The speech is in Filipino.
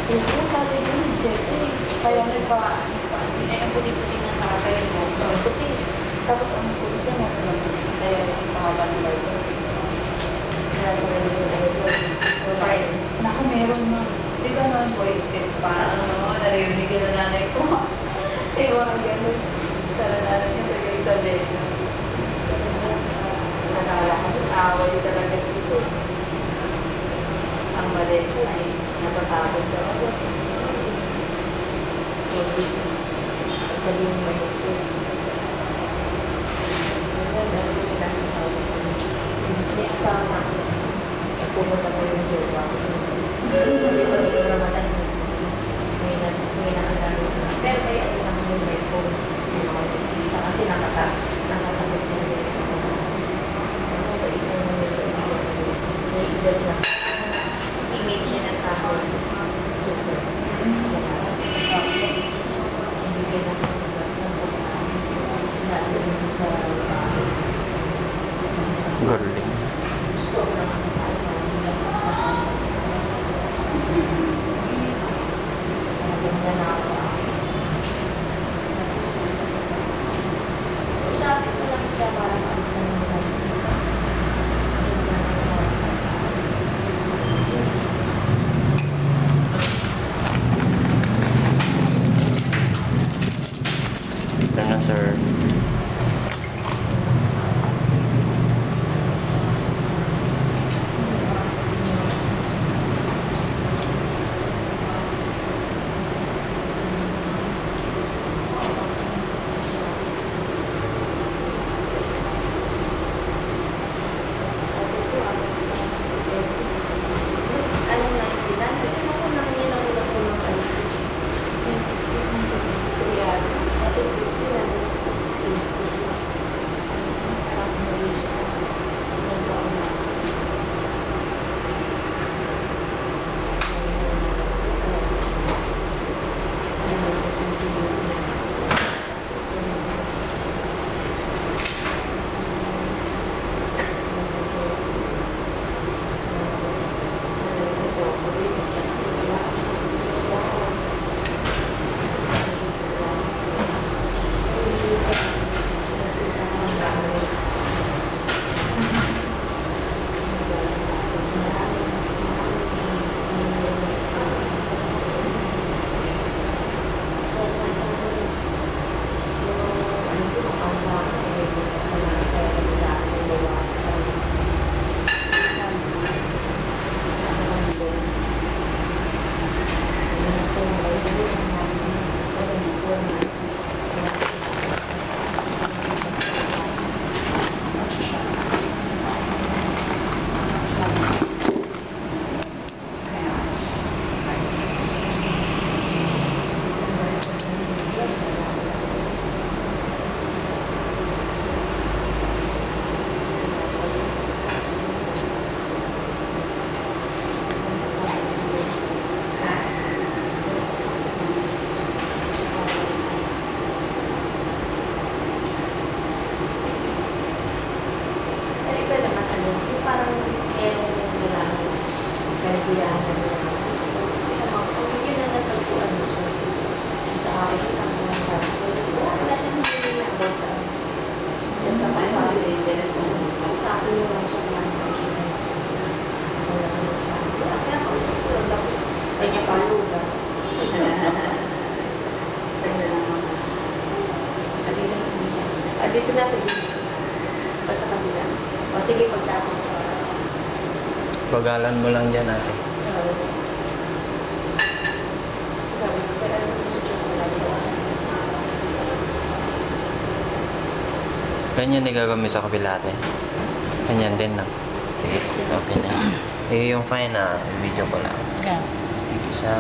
Oo, tatay ko nag-check eh. Kaya ang puti-puti ng tatay mo. So, puti. Tapos ang puti siya na kaya yung mahaba ng light. Kaya ko rin yung light. Naku, meron na. Di ba noon voice tip pa? Ano, naririnig yun na nanay ko. Ewan, gano'n. Taranaran niya talaga Isabela. Nakakaway talaga sito. Ang mali ko ay natatakot sa ako. At sabihin mo ito. Hindi kasama. Pumunta ko yung jowa. Hindi ko ito ramatan. May nakagalit. Pero may ano naman yung may phone. Kasi nakatakot na rin. May edad na. Image niya ng tao. Super. Hindi na Galing. Sabi ko lang siya para maalis na yung mga Ito na, sir. Dito na ako dito. Sa kabila. O sige, pagtapos na. Pagalan mo lang dyan, ate. Ganyan din gagawin sa kabila, ate. Ganyan din, no? Sige, okay na. Eh, yung fine na video ko lang. Yeah. Isa.